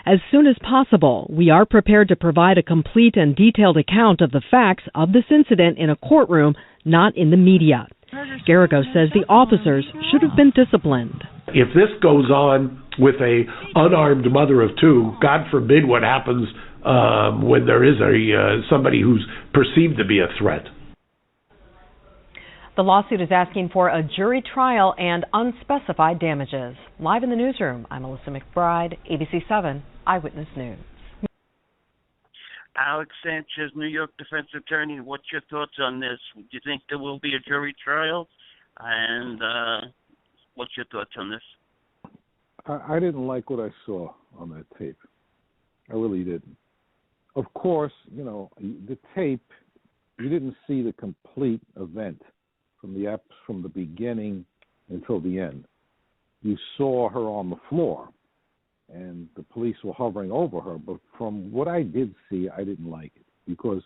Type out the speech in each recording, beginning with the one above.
As soon as possible, we are prepared to provide a complete and detailed account of the facts of this incident in a courtroom, not in the media. Garrigo says the officers should have been disciplined. If this goes on with a unarmed mother of two, God forbid what happens when there is somebody who's perceived to be a threat. The lawsuit is asking for a jury trial and unspecified damages. Live in the newsroom, I'm Melissa McBride, ABC 7 Eyewitness News. Alex Sanchez, New York defense attorney, what's your thoughts on this? Do you think there will be a jury trial? And what's your thoughts on this? I didn't like what I saw on that tape. I really didn't. Of course, the tape, you didn't see the complete event from the beginning until the end. You saw her on the floor, and the police were hovering over her. But from what I did see, I didn't like it because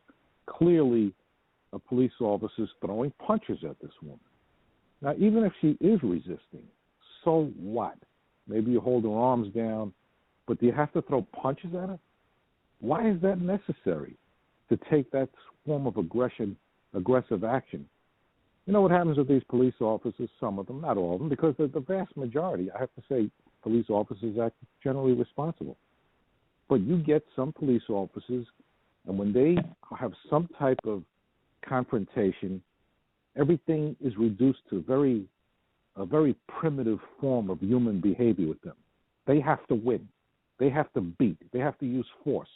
clearly a police officer is throwing punches at this woman. Now, even if she is resisting, so what? Maybe you hold her arms down, but do you have to throw punches at her? Why is that necessary to take that form of aggressive action? You know what happens with these police officers, some of them, not all of them, because the vast majority, I have to say, police officers act generally responsible. But you get some police officers, and when they have some type of confrontation, everything is reduced to a very primitive form of human behavior with them. They have to win. They have to beat. They have to use force.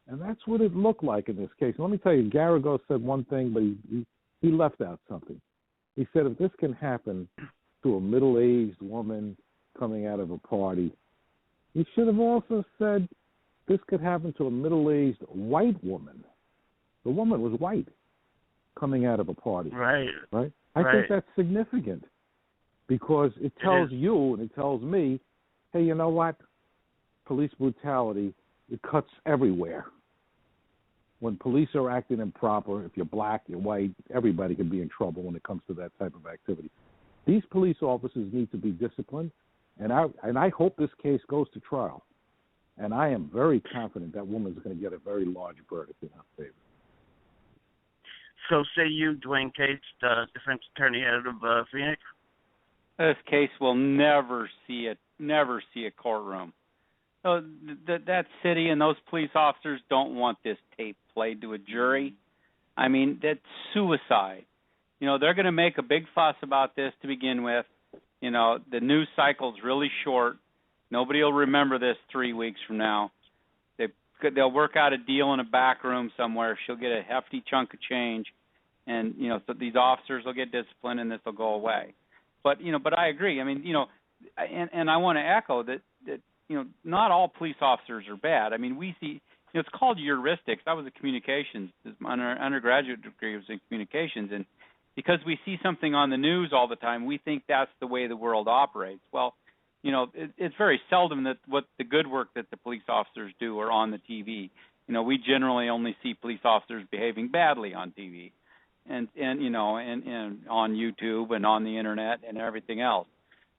And that's what it looked like in this case. Let me tell you, Garrigo said one thing, but he left out something. He said if this can happen to a middle-aged woman coming out of a party, he should have also said this could happen to a middle-aged white woman. The woman was white coming out of a party. Right. I think that's significant because it tells you and it tells me, hey, you know what? Police brutality, it cuts everywhere. When police are acting improper, if you're black, you're white, everybody can be in trouble when it comes to that type of activity. These police officers need to be disciplined, and I hope this case goes to trial. And I am very confident that woman's going to get a very large verdict in her favor. So say you, Dwane Cates, the defense attorney out of Phoenix? This case will never see a courtroom. So that city and those police officers don't want this tape played to a jury. I mean, that's suicide. They're going to make a big fuss about this to begin with. The news cycle's really short. Nobody will remember this 3 weeks from now. They'll work out a deal in a back room somewhere. She'll get a hefty chunk of change, and so these officers will get disciplined, and this will go away. But I agree. I mean, and I want to echo that not all police officers are bad. I mean, we see, it's called heuristics. I was a communications, my undergraduate degree was in communications, and because we see something on the news all the time, we think that's the way the world operates. Well, it's very seldom that what the good work that the police officers do are on the TV. We generally only see police officers behaving badly on TV, and on YouTube and on the internet and everything else.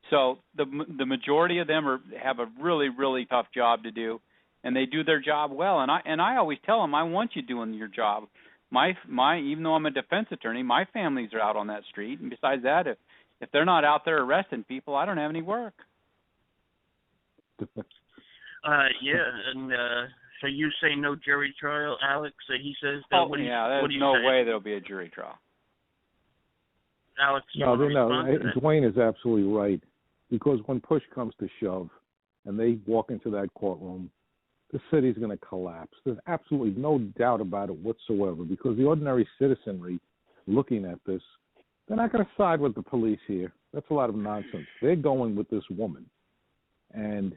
So the majority of them have a really, really tough job to do, and they do their job well. And I always tell them, I want you doing your job. My even though I'm a defense attorney, my families are out on that street. And besides that, if they're not out there arresting people, I don't have any work. And so you say no jury trial, Alex? He says that. There's no way there'll be a jury trial. Alex, no. Dwane is absolutely right, because when push comes to shove, and they walk into that courtroom, the city's going to collapse. There's absolutely no doubt about it whatsoever, because the ordinary citizenry looking at this, they're not going to side with the police here. That's a lot of nonsense. They're going with this woman, and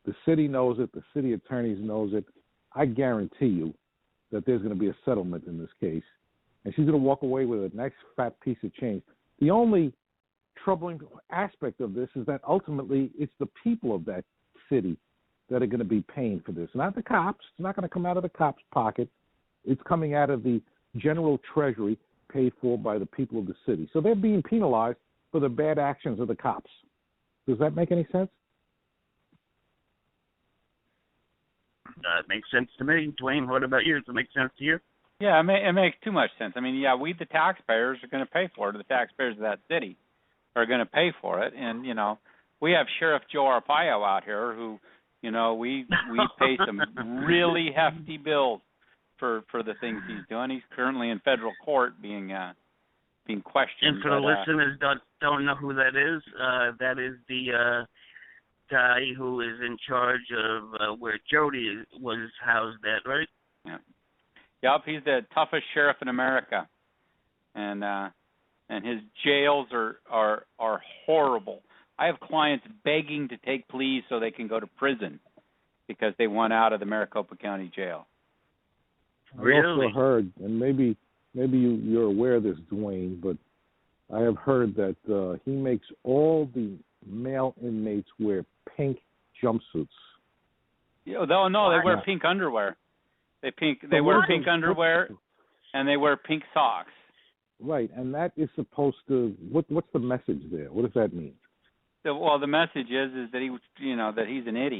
the city knows it. The city attorneys knows it. I guarantee you that there's going to be a settlement in this case, and she's going to walk away with a nice fat piece of change. The only troubling aspect of this is that ultimately it's the people of that city that are going to be paying for this, not the cops. It's not going to come out of the cops' pocket. It's coming out of the general treasury paid for by the people of the city. So they're being penalized for the bad actions of the cops. Does that make any sense? makes sense to me. Dwayne, what about you? Does it make sense to you? Yeah, it makes too much sense. I mean, yeah, we the taxpayers are going to pay for it. The taxpayers of that city are going to pay for it, and we have Sheriff Joe Arpaio out here who, we pay some really hefty bills for the things he's doing. He's currently in federal court being questioned. And for the listeners don't know who that is the guy who is in charge of where Jody was housed at, right? Yeah. Yep, he's the toughest sheriff in America, and his jails are horrible. I have clients begging to take pleas so they can go to prison because they want out of the Maricopa County Jail. Really? I also heard, and maybe you're aware of this, Dwayne, but I have heard that he makes all the male inmates wear pink jumpsuits. Yeah, no, they wear pink underwear. They wear pink underwear, and they wear pink socks. Right, and that is supposed to. What's the message there? What does that mean? The message is that that he's an idiot.